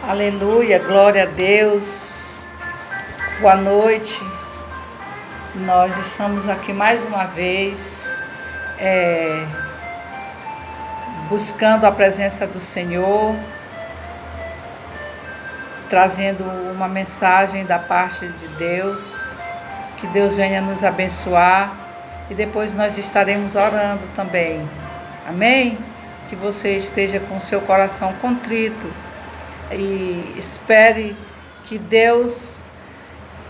Aleluia, glória a Deus. Boa noite. Nós estamos aqui mais uma vez, buscando a presença do Senhor, trazendo uma mensagem da parte de Deus, que Deus venha nos abençoar e depois nós estaremos orando também. Amém? Que você esteja com seu coração contrito e espere que Deus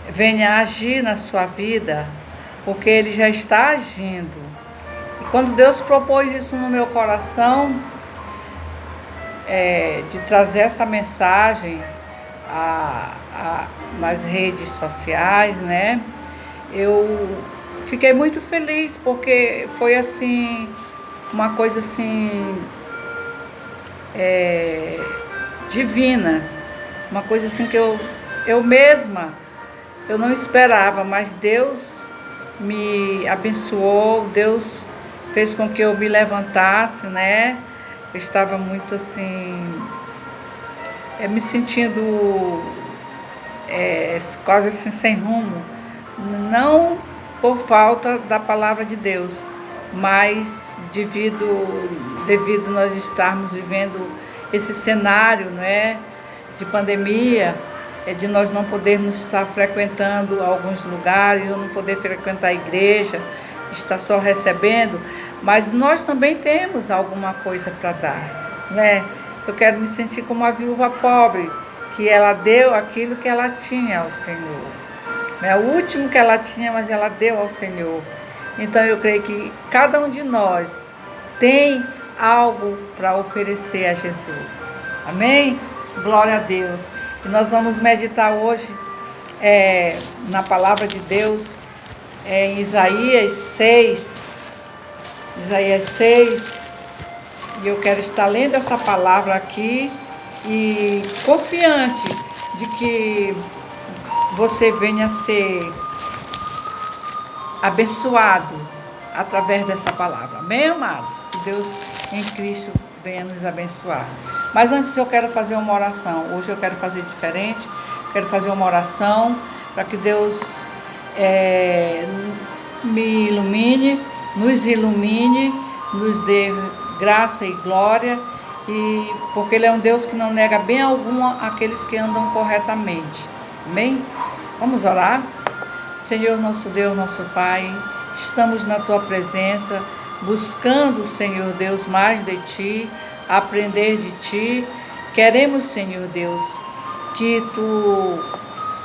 venha agir na sua vida, porque Ele já está agindo. E quando Deus propôs isso no meu coração, de trazer essa mensagem nas redes sociais, né? Eu fiquei muito feliz, porque foi assim, uma coisa assim, divina, uma coisa assim que eu mesma, eu não esperava, mas Deus me abençoou, Deus fez com que eu me levantasse, né? Eu estava muito assim, me sentindo quase assim sem rumo, não por falta da palavra de Deus, mas devido nós estarmos vivendo esse cenário, não é, de pandemia, de nós não podermos estar frequentando alguns lugares, ou não poder frequentar a igreja, estar só recebendo, mas nós também temos alguma coisa para dar, né? Eu quero me sentir como a viúva pobre, que ela deu aquilo que ela tinha ao Senhor. É o último que ela tinha, mas ela deu ao Senhor. Então eu creio que cada um de nós tem algo para oferecer a Jesus. Amém? Glória a Deus. E nós vamos meditar hoje na palavra de Deus, em Isaías 6. Isaías 6. E eu quero estar lendo essa palavra aqui e confiante de que você venha ser abençoado através dessa palavra. Amém, amados? Que Deus em Cristo venha nos abençoar. Mas antes eu quero fazer uma oração. Hoje eu quero fazer diferente. Quero fazer uma oração para que Deus me ilumine, nos dê graça e glória, e porque Ele é um Deus que não nega bem algum àqueles que andam corretamente. Amém? Vamos orar? Senhor, nosso Deus, nosso Pai, estamos na Tua presença, buscando, Senhor Deus, mais de Ti, aprender de Ti. Queremos, Senhor Deus, que Tu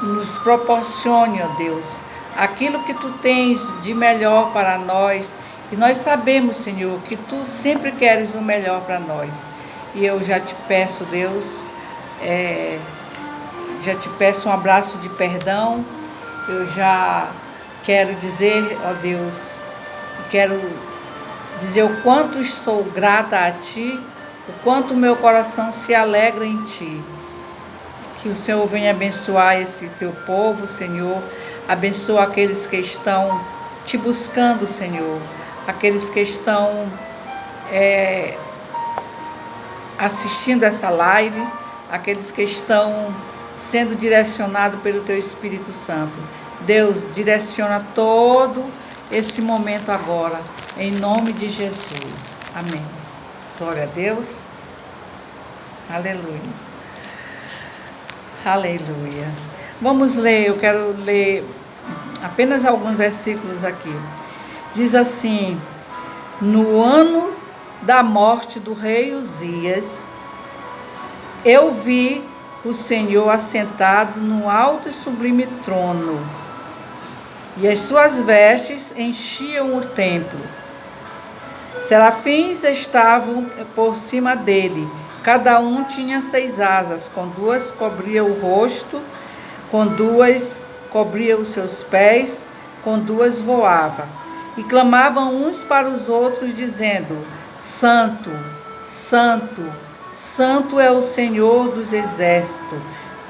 nos proporcione, ó Deus, aquilo que Tu tens de melhor para nós. E nós sabemos, Senhor, que Tu sempre queres o melhor para nós. E eu já te peço, Deus, já te peço um abraço de perdão. Eu já quero dizer, ó Deus, quero dizer o quanto sou grata a Ti, o quanto meu coração se alegra em Ti. Que o Senhor venha abençoar esse Teu povo, Senhor. Abençoa aqueles que estão Te buscando, Senhor. Aqueles que estão assistindo essa live, aqueles que estão sendo direcionados pelo Teu Espírito Santo. Deus, direciona todo esse momento agora, em nome de Jesus. Amém. Glória a Deus. Aleluia. Aleluia. Vamos ler, eu quero ler apenas alguns versículos aqui. Diz assim: no ano da morte do rei Uzias, eu vi o Senhor assentado no alto e sublime trono, e as suas vestes enchiam o templo. Serafins estavam por cima dele, cada um tinha 6 asas, com 2 cobria o rosto, com 2 cobria os seus pés, com 2 voava. E clamavam uns para os outros, dizendo: Santo, Santo, Santo é o Senhor dos exércitos,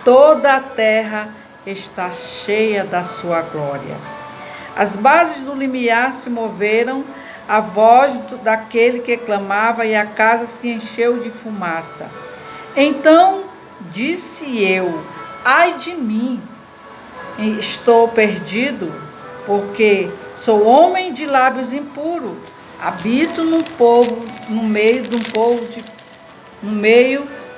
toda a terra está cheia da sua glória. As bases do limiar se moveram, a voz daquele que clamava, e a casa se encheu de fumaça. Então Disse eu: ai de mim, estou perdido, porque sou homem de lábios impuros, habito no meio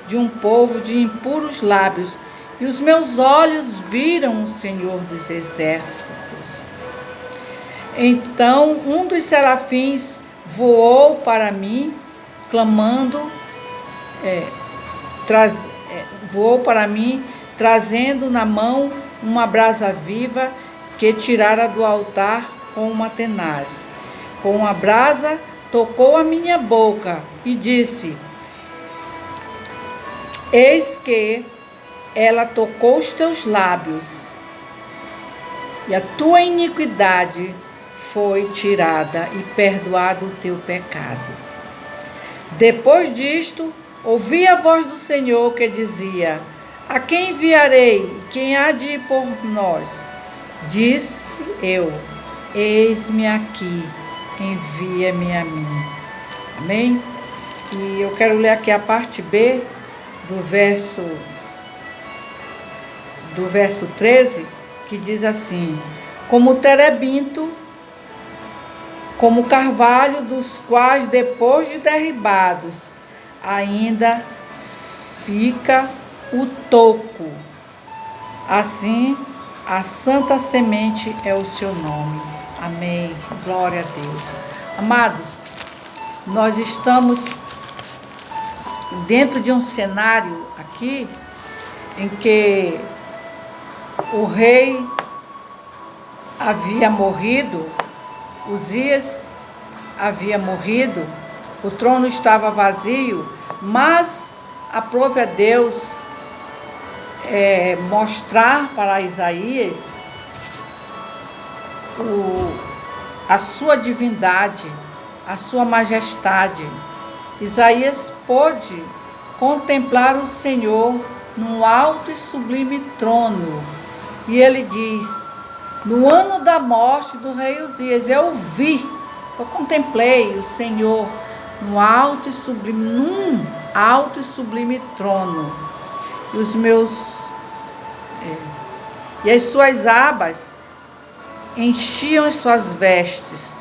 de um povo de impuros lábios, e os meus olhos viram o Senhor dos exércitos. Então um dos serafins voou para mim, clamando, trazendo na mão uma brasa viva que tirara do altar com uma tenaz. Com a brasa tocou a minha boca e disse: eis que ela tocou os teus lábios, e a tua iniquidade foi tirada e perdoado o teu pecado. Depois disto, ouvi a voz do Senhor que dizia: a quem enviarei? Quem há de ir por nós? Disse eu: eis-me aqui, envia-me a mim. Amém? E eu quero ler aqui a parte B do verso 13, que diz assim: como terebinto, como carvalho, dos quais depois de derribados ainda fica o toco, assim a santa semente é o seu nome. Amém. Glória a Deus. Amados, nós estamos dentro de um cenário aqui em que o rei havia morrido, Uzias havia morrido, o trono estava vazio, mas aprove a Deus mostrar para Isaías a sua divindade, a sua majestade. Isaías pôde contemplar o Senhor num alto e sublime trono. E ele diz: no ano da morte do rei Uzias, eu contemplei o Senhor num alto e sublime trono. E as suas abas enchiam as suas vestes.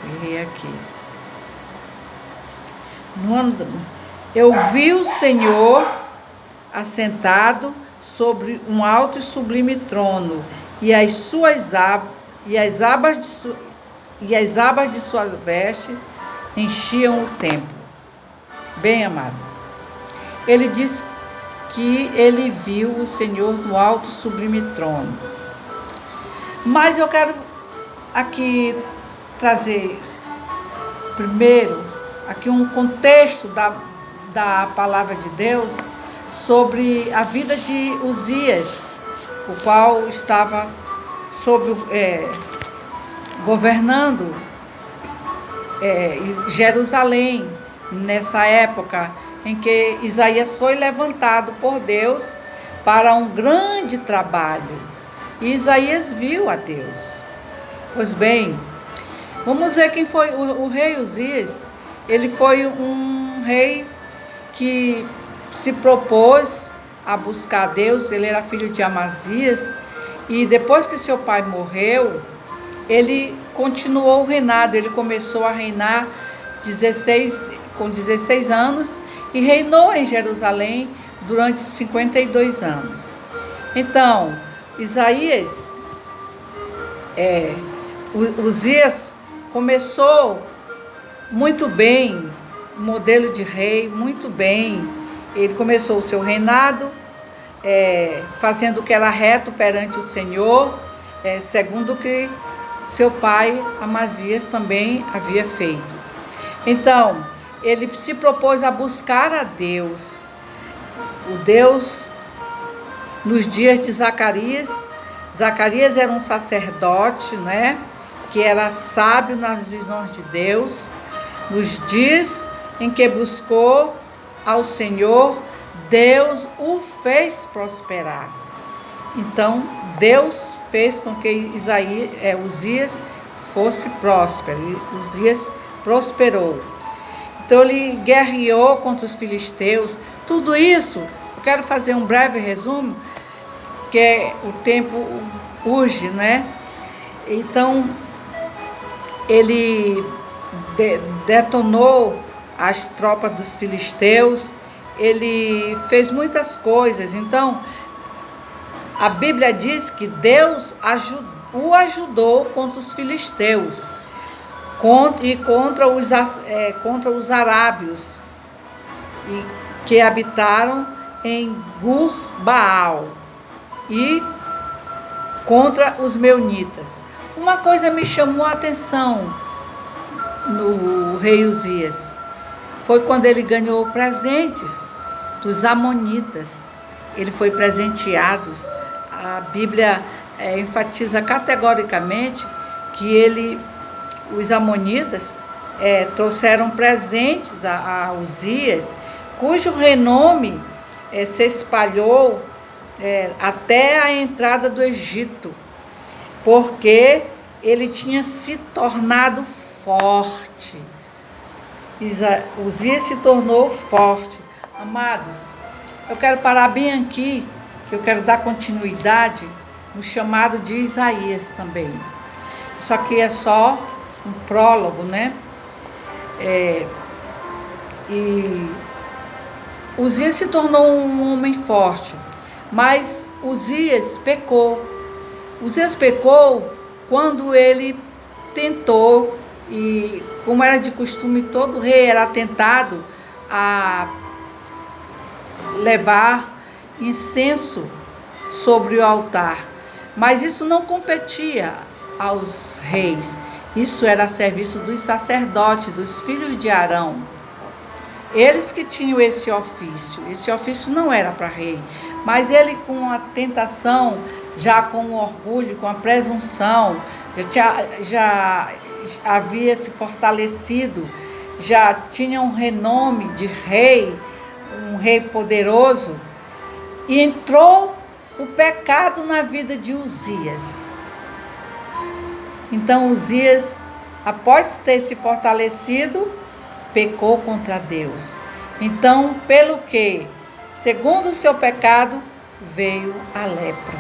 Errei aqui. Eu vi o Senhor assentado sobre um alto e sublime trono, e as abas de sua veste enchiam o templo. Bem, amado, ele diz que ele viu o Senhor no alto e sublime trono. Mas eu quero aqui trazer primeiro aqui um contexto da palavra de Deus sobre a vida de Uzias, o qual estava governando Jerusalém, nessa época em que Isaías foi levantado por Deus para um grande trabalho. E Isaías viu a Deus. Pois bem, vamos ver quem foi o rei Uzias. Ele foi um rei que se propôs a buscar a Deus. Ele era filho de Amazias, e depois que seu pai morreu, ele continuou o reinado. Ele começou a reinar com 16 anos e reinou em Jerusalém durante 52 anos. Então, Uzias começou muito bem, modelo de rei, muito bem. Ele começou o seu reinado fazendo o que era reto perante o Senhor, segundo o que seu pai Amazias também havia feito. Então, ele se propôs a buscar a Deus, o Deus nos dias de Zacarias. Zacarias era um sacerdote, né, que era sábio nas visões de Deus. Nos dias em que buscou ao Senhor, Deus o fez prosperar. Então, Deus fez com que Uzias fosse próspero, e Uzias prosperou. Então ele guerreou contra os filisteus. Tudo isso, eu quero fazer um breve resumo, que é o tempo urge, né? Então, ele detonou as tropas dos filisteus, ele fez muitas coisas. Então, a Bíblia diz que Deus o ajudou contra os filisteus e contra os arábios que habitaram em Gur-Baal e contra os meunitas. Uma coisa me chamou a atenção no rei Uzias, foi quando ele ganhou presentes dos amonitas. Ele foi presenteado. A Bíblia enfatiza categoricamente que os amonitas trouxeram presentes a Uzias, cujo renome se espalhou até a entrada do Egito, porque ele tinha se tornado forte. Uzias se tornou forte. Amados, eu quero parar bem aqui, eu quero dar continuidade no chamado de Isaías também. Isso aqui é só um prólogo, né? E Uzias se tornou um homem forte, mas Uzias pecou. Uzias pecou quando ele tentou, e como era de costume, todo rei era tentado a levar incenso sobre o altar. Mas isso não competia aos reis. Isso era a serviço dos sacerdotes, dos filhos de Arão. Eles que tinham esse ofício. Esse ofício não era para rei. Mas ele, com a tentação, já com o orgulho, com a presunção, já havia se fortalecido, já tinha um renome de rei, um rei poderoso, e entrou o pecado na vida de Uzias. Então Uzias, após ter se fortalecido, pecou contra Deus. Então, pelo que, segundo o seu pecado, veio a lepra.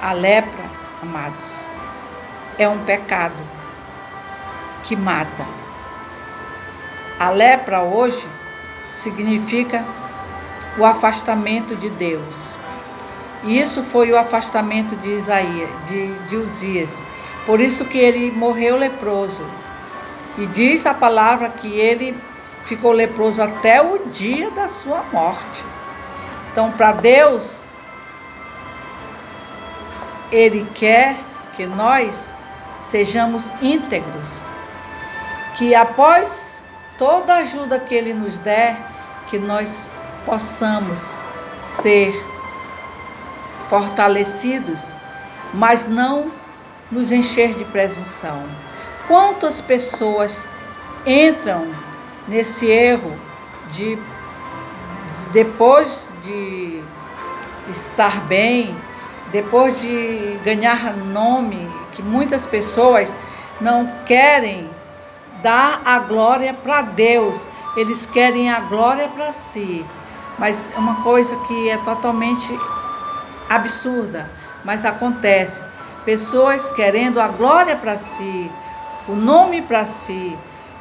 A lepra, amados, é um pecado que mata. A lepra hoje significa o afastamento de Deus. E isso foi o afastamento de Isaías, de Uzias. Por isso que ele morreu leproso. E diz a palavra que ele ficou leproso até o dia da sua morte. Então, para Deus, Ele quer que nós sejamos íntegros. Que após toda a ajuda que Ele nos der, que nós possamos ser fortalecidos, mas não nos encher de presunção. Quantas pessoas entram nesse erro de depois de estar bem, depois de ganhar nome, que muitas pessoas não querem dar a glória para Deus, eles querem a glória para si. Mas é uma coisa que é totalmente absurda, mas acontece. Pessoas querendo a glória para si, o nome para si.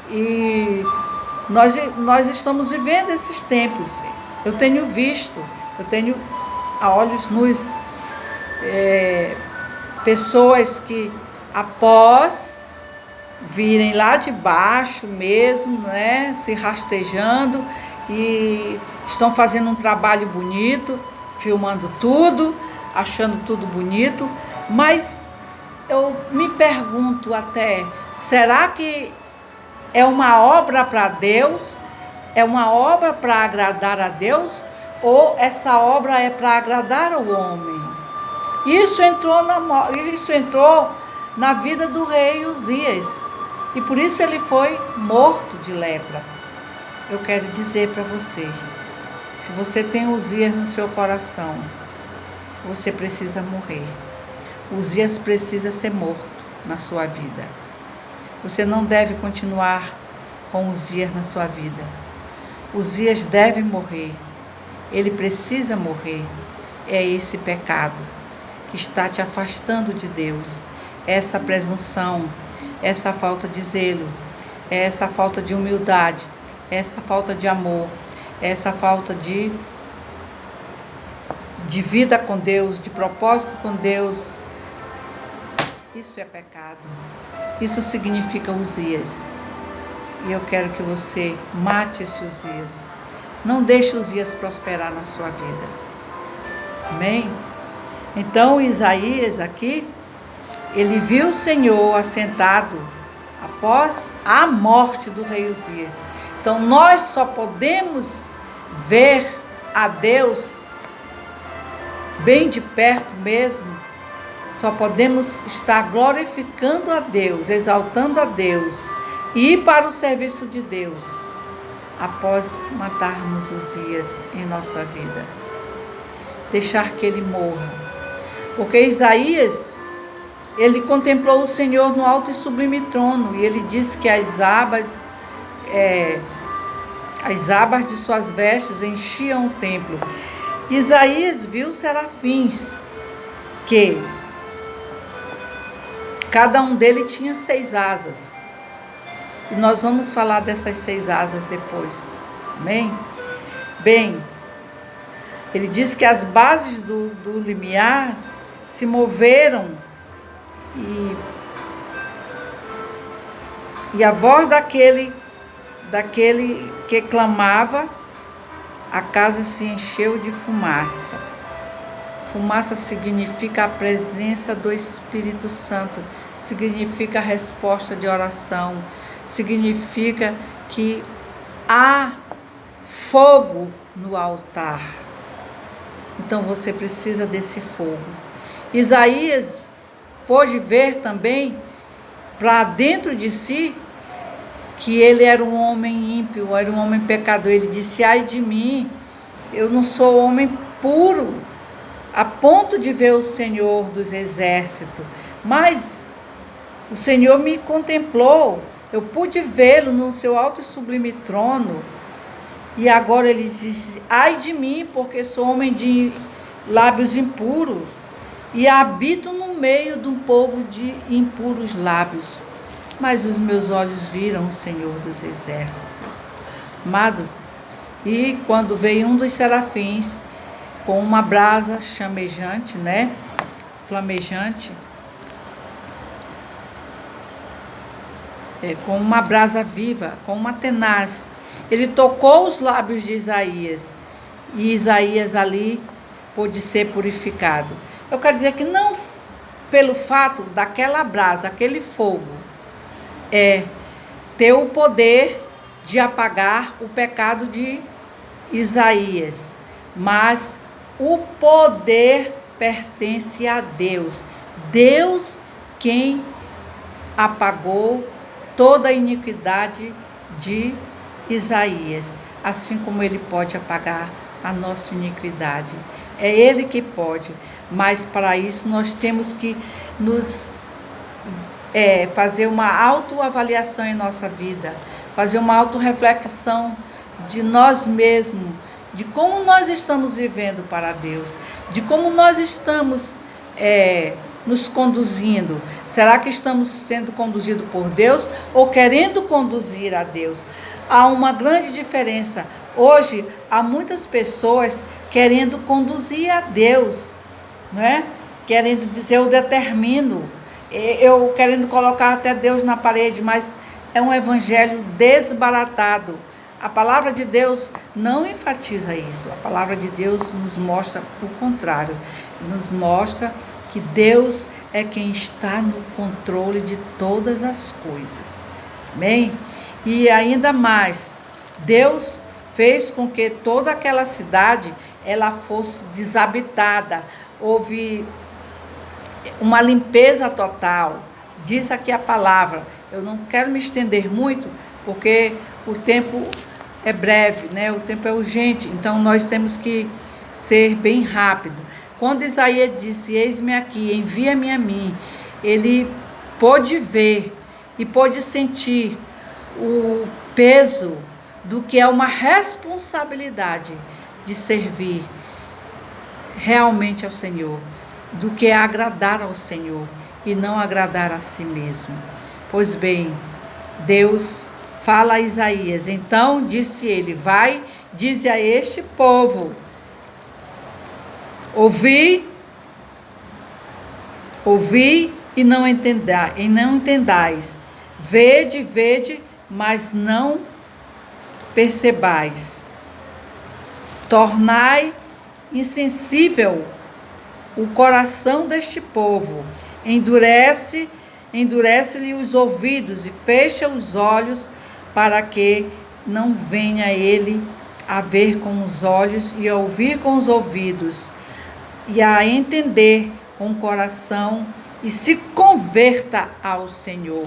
E nós estamos vivendo esses tempos. Eu tenho visto, eu tenho a olhos nus pessoas que, após virem lá de baixo mesmo, né, se rastejando, e estão fazendo um trabalho bonito, filmando tudo, achando tudo bonito, mas eu me pergunto até, será que é uma obra para Deus? É uma obra para agradar a Deus? Ou essa obra é para agradar ao homem? Isso entrou na vida do rei Uzias. E por isso ele foi morto de lepra. Eu quero dizer para você, se você tem Uzias no seu coração, você precisa morrer. Uzias precisa ser morto na sua vida. Você não deve continuar com Uzias na sua vida. Uzias deve morrer. Ele precisa morrer. É esse pecado que está te afastando de Deus. Essa presunção, essa falta de zelo, essa falta de humildade, essa falta de amor, essa falta de vida com Deus, de propósito com Deus. Isso é pecado. Isso significa Uzias. E eu quero que você mate esse Uzias. Não deixe Uzias prosperar na sua vida. Amém? Então Isaías aqui, ele viu o Senhor assentado após a morte do rei Uzias. Então nós só podemos ver a Deus bem de perto mesmo, só podemos estar glorificando a Deus, exaltando a Deus e ir para o serviço de Deus após matarmos Uzias em nossa vida. Deixar que ele morra. Porque Isaías, ele contemplou o Senhor no alto e sublime trono, e ele disse que as abas de suas vestes enchiam o templo. Isaías viu serafins, que cada um deles tinha 6 asas. E nós vamos falar dessas 6 asas depois. Amém? Bem, ele diz que as bases do limiar se moveram e a voz daquele que clamava, a casa se encheu de fumaça. Fumaça significa a presença do Espírito Santo, significa a resposta de oração, significa que há fogo no altar. Então você precisa desse fogo. Isaías pôde ver também para dentro de si que ele era um homem ímpio, era um homem pecador. Ele disse: ai de mim, eu não sou homem puro, a ponto de ver o Senhor dos exércitos. Mas o Senhor me contemplou, eu pude vê-lo no seu alto e sublime trono. E agora ele disse: ai de mim, porque sou homem de lábios impuros e habito no meio de um povo de impuros lábios. Mas os meus olhos viram o Senhor dos exércitos. Amado, e quando veio um dos serafins com uma brasa chamejante, flamejante, com uma brasa viva, com uma tenaz, ele tocou os lábios de Isaías, e Isaías ali pôde ser purificado. Eu quero dizer que não pelo fato daquela brasa, aquele fogo, ter o poder de apagar o pecado de Isaías, mas o poder pertence a Deus. Deus quem apagou toda a iniquidade de Isaías, assim como ele pode apagar a nossa iniquidade. É ele que pode, mas para isso nós temos que fazer uma autoavaliação em nossa vida, fazer uma autorreflexão de nós mesmos, de como nós estamos vivendo para Deus, de como nós estamos nos conduzindo. Será que estamos sendo conduzidos por Deus ou querendo conduzir a Deus? Há uma grande diferença. Hoje, há muitas pessoas querendo conduzir a Deus, não é? Querendo dizer, eu determino, eu querendo colocar até Deus na parede, mas é um evangelho desbaratado. A palavra de Deus não enfatiza isso. A palavra de Deus nos mostra o contrário. Nos mostra que Deus é quem está no controle de todas as coisas. Amém? E ainda mais, Deus fez com que toda aquela cidade ela fosse desabitada. Houve uma limpeza total. Diz aqui a palavra. Eu não quero me estender muito, porque o tempo é breve, né? O tempo é urgente, então nós temos que ser bem rápido. Quando Isaías disse, eis-me aqui, envia-me a mim, ele pôde ver e pôde sentir peso do que é uma responsabilidade de servir realmente ao Senhor, do que é agradar ao Senhor e não agradar a si mesmo. Pois bem, Deus fala a Isaías: então disse ele, vai, dize a este povo, ouvi e não entendais, vede, mas não percebais, tornai insensível o coração deste povo, endurece-lhe os ouvidos e fecha os olhos, para que não venha ele a ver com os olhos e a ouvir com os ouvidos e a entender com o coração e se converta ao Senhor.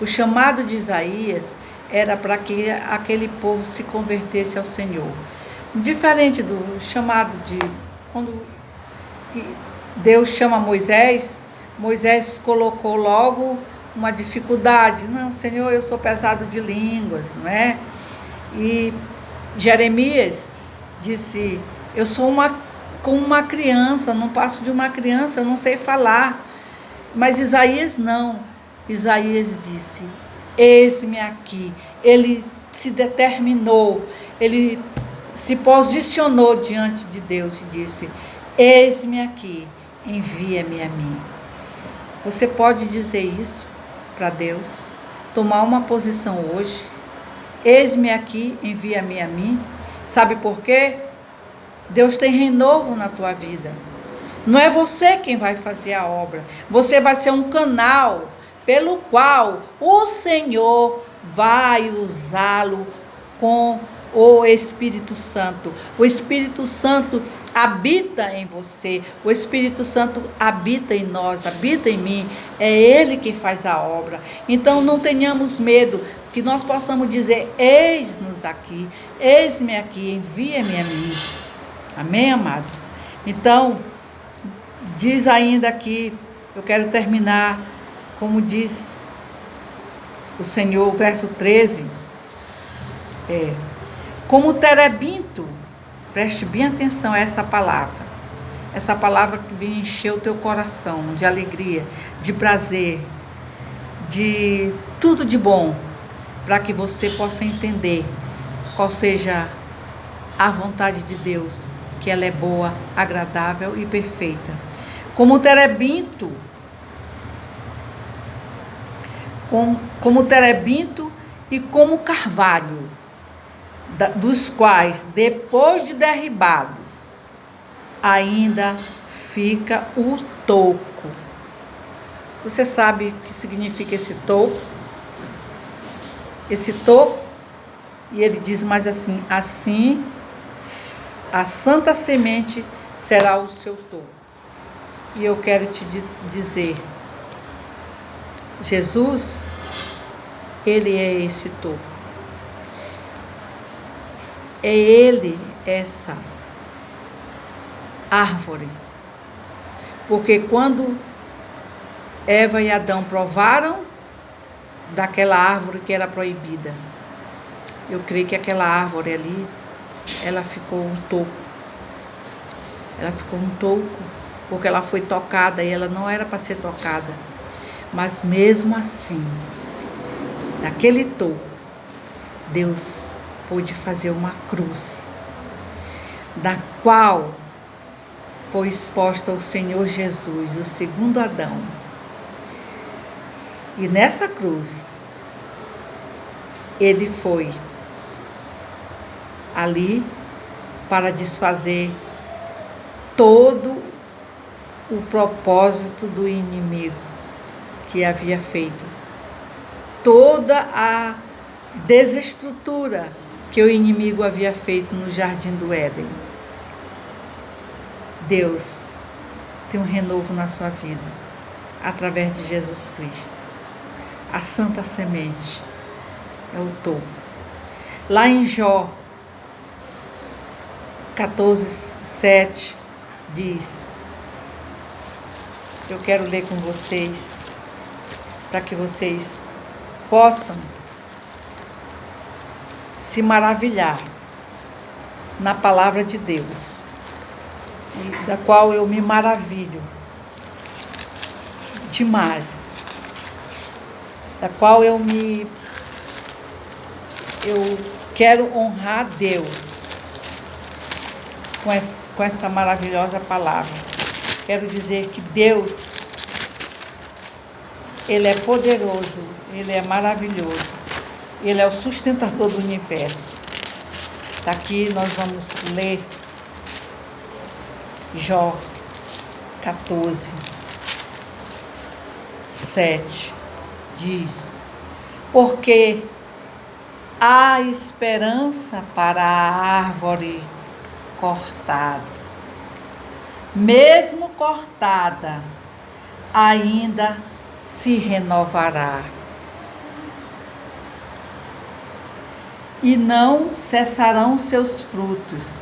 O chamado de Isaías era para que aquele povo se convertesse ao Senhor. Diferente do chamado de quando Deus chama Moisés, Moisés colocou logo uma dificuldade. Não, Senhor, eu sou pesado de línguas, não é? E Jeremias disse, eu sou como uma criança, não passo de uma criança, eu não sei falar. Mas Isaías não. Isaías disse, eis-me aqui. Ele se determinou, ele se posicionou diante de Deus e disse, eis-me aqui, envia-me a mim. Você pode dizer isso para Deus? Tomar uma posição hoje? Eis-me aqui, envia-me a mim. Sabe por quê? Deus tem renovo na tua vida. Não é você quem vai fazer a obra. Você vai ser um canal pelo qual o Senhor vai usá-lo com o Espírito Santo. O Espírito Santo habita em você, o Espírito Santo habita em nós, habita em mim, é Ele que faz a obra. Então não tenhamos medo, que nós possamos dizer, eis-nos aqui, eis-me aqui, envia-me a mim. Amém, amados? Então, diz ainda aqui, eu quero terminar, como diz o Senhor, verso 13, como o terebinto, preste bem atenção a essa palavra que vem encher o teu coração de alegria, de prazer, de tudo de bom, para que você possa entender qual seja a vontade de Deus, que ela é boa, agradável e perfeita. Como o terebinto, como o terebinto e como o carvalho, dos quais, depois de derribados, ainda fica o toco. Você sabe o que significa esse toco? Esse toco, e ele diz mais assim, assim a santa semente será o seu toco. E eu quero te dizer, Jesus, Ele é esse toco. É Ele essa árvore. Porque quando Eva e Adão provaram daquela árvore que era proibida, eu creio que aquela árvore ali, ela ficou um toco. Ela ficou um toco, porque ela foi tocada e ela não era para ser tocada. Mas mesmo assim, naquele toco, Deus pôde fazer uma cruz, da qual foi exposta o Senhor Jesus, o segundo Adão. E nessa cruz, ele foi ali para desfazer todo o propósito do inimigo que havia feito, toda a desestrutura que o inimigo havia feito no jardim do Éden. Deus tem um renovo na sua vida através de Jesus Cristo. A santa semente é o topo. Lá em Jó 14:7 diz, eu quero ler com vocês, para que vocês possam se maravilhar na palavra de Deus, da qual eu me maravilho demais, da qual eu quero honrar Deus com essa maravilhosa palavra. Quero dizer que Deus, Ele é poderoso, Ele é maravilhoso, Ele é o sustentador do universo. Daqui nós vamos ler Jó 14, 7, diz: porque há esperança para a árvore cortada, mesmo cortada, ainda se renovará, e não cessarão seus frutos.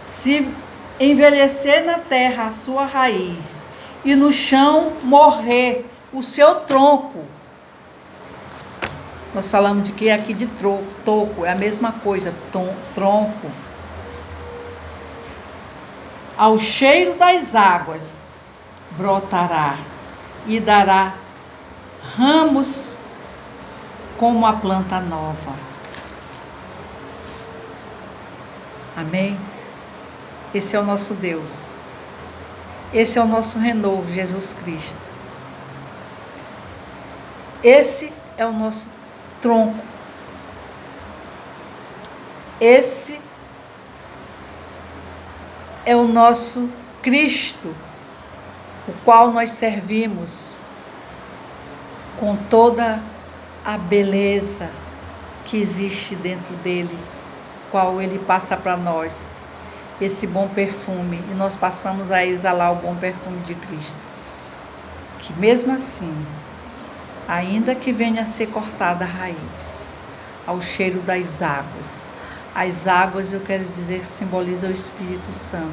Se envelhecer na terra a sua raiz, e no chão morrer o seu tronco. Nós falamos de que aqui de toco, é a mesma coisa, tronco. Ao cheiro das águas brotará e dará ramos como a planta nova. Amém? Esse é o nosso Deus. Esse é o nosso renovo, Jesus Cristo. Esse é o nosso tronco. Esse é o nosso Cristo, o qual nós servimos com toda a beleza que existe dentro dele, qual ele passa para nós, esse bom perfume, e nós passamos a exalar o bom perfume de Cristo, que mesmo assim, ainda que venha a ser cortada a raiz, ao cheiro das águas. As águas, eu quero dizer, simboliza o Espírito Santo.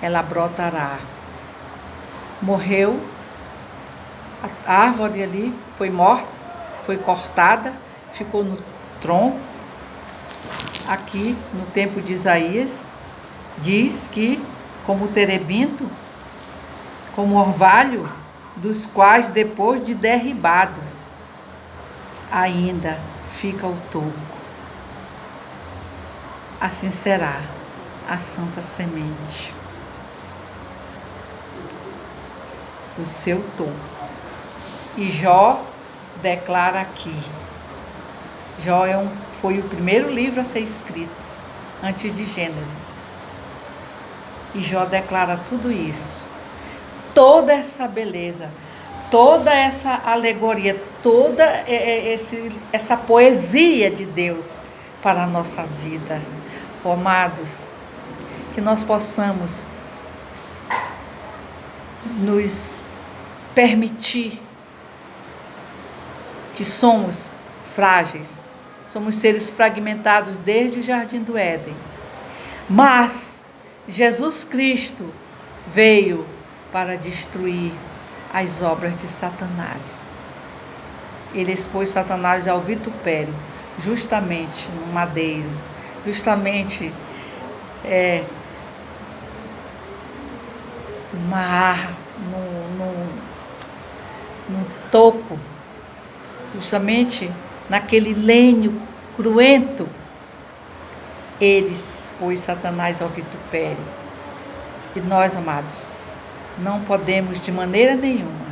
Ela brotará. Morreu, a árvore ali foi morta, foi cortada, ficou no tronco. Aqui, no tempo de Isaías, diz que, como terebinto, como orvalho, dos quais depois de derribados, ainda fica o toco. Assim será a santa semente, o seu toco. E Jó declara aqui, Jó foi o primeiro livro a ser escrito, antes de Gênesis. E Jó declara tudo isso, toda essa beleza, toda essa alegoria, toda essa poesia de Deus para a nossa vida. Oh, amados, que nós possamos nos permitir que somos frágeis, somos seres fragmentados desde o Jardim do Éden, mas Jesus Cristo veio para destruir as obras de Satanás. Ele expôs Satanás ao vitupério, justamente no madeiro, justamente no toco, justamente naquele lenho cruento. Ele expôs Satanás ao vitupério. E nós, amados, não podemos de maneira nenhuma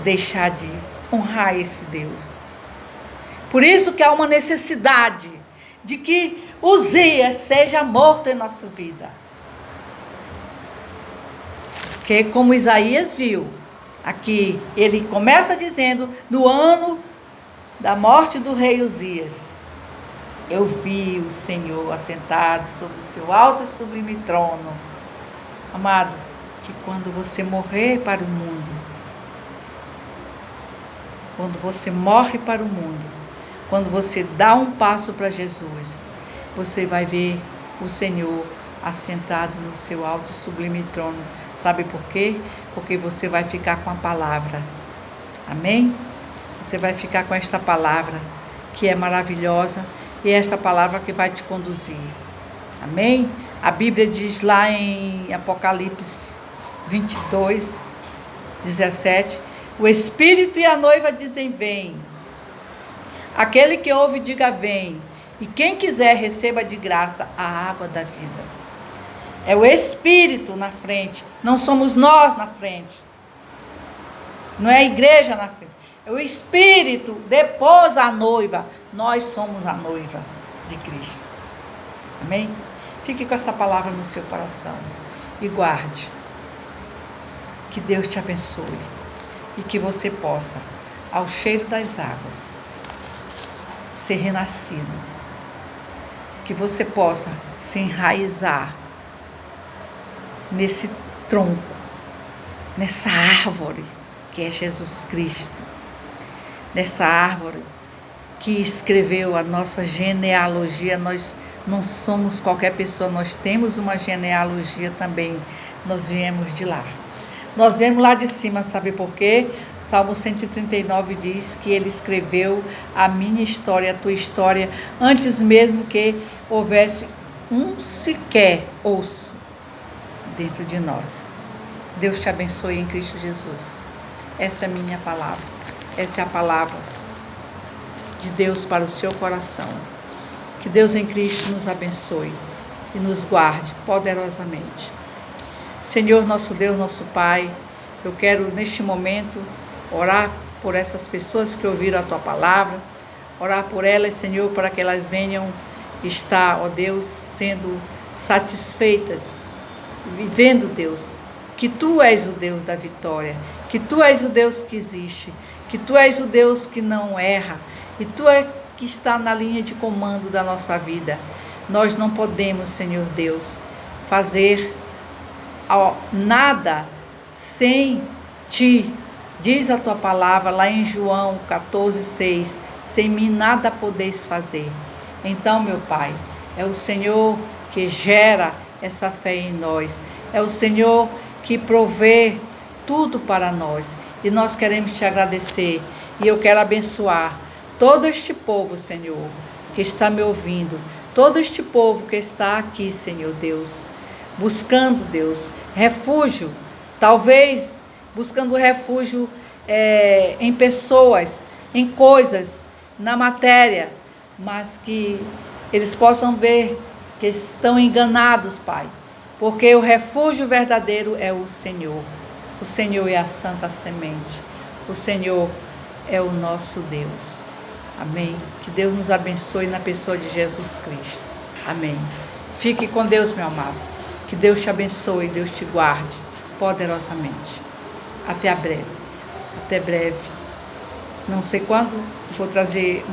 deixar de honrar esse Deus. Por isso que há uma necessidade de que Uzias seja morto em nossa vida. Porque como Isaías viu, aqui ele começa dizendo, no ano da morte do rei Uzias, eu vi o Senhor assentado sobre o seu alto e sublime trono. Amado, que quando você morrer para o mundo, quando você morre para o mundo, quando você dá um passo para Jesus, você vai ver o Senhor assentado no seu alto e sublime trono. Sabe por quê? Porque você vai ficar com a palavra. Amém? Você vai ficar com esta palavra que é maravilhosa, E é esta palavra que vai te conduzir. Amém? A Bíblia diz lá em Apocalipse 22, 17, o Espírito e a noiva dizem, vem. Aquele que ouve, diga, vem. E quem quiser, receba de graça a água da vida. É o Espírito na frente, não somos nós na frente. Não é a igreja na frente. É o Espírito, depois a noiva. Nós somos a noiva de Cristo. Amém? Fique com essa palavra no seu coração e guarde. Que Deus te abençoe e que você possa, ao cheiro das águas, ser renascido. Que você possa se enraizar nesse tronco, nessa árvore que é Jesus Cristo, nessa árvore que escreveu a nossa genealogia. Nós não somos qualquer pessoa, nós temos uma genealogia também, nós viemos de lá. Nós viemos lá de cima, sabe por quê? Salmo 139 diz que ele escreveu a minha história, a tua história, antes mesmo que houvesse um sequer osso dentro de nós. Deus te abençoe em Cristo Jesus. Essa é a minha palavra. Essa é a palavra de Deus para o seu coração. Que Deus em Cristo nos abençoe e nos guarde poderosamente. Senhor, nosso Deus, nosso Pai, eu quero neste momento orar por essas pessoas que ouviram a Tua palavra, orar por elas, Senhor, para que elas venham estar, ó Deus, sendo satisfeitas, vivendo, Deus, que Tu és o Deus da vitória, que Tu és o Deus que existe, que Tu és o Deus que não erra, e Tu é que está na linha de comando da nossa vida. Nós não podemos, Senhor Deus, fazer nada sem Ti. Diz a Tua palavra lá em João 14:6, sem mim nada podeis fazer. Então, meu Pai, é o Senhor que gera essa fé em nós, é o Senhor que provê tudo para nós, e nós queremos Te agradecer, e eu quero abençoar todo este povo, Senhor, que está me ouvindo, todo este povo que está aqui, Senhor Deus, buscando, Deus, refúgio, talvez buscando refúgio em pessoas, em coisas, na matéria, mas que eles possam ver que estão enganados, Pai, porque o refúgio verdadeiro é o Senhor. O Senhor é a Santa Semente, o Senhor é o nosso Deus. Amém. Que Deus nos abençoe na pessoa de Jesus Cristo. Amém. Fique com Deus, meu amado. Que Deus te abençoe, Deus te guarde poderosamente. Até breve. Até breve. Não sei quando vou trazer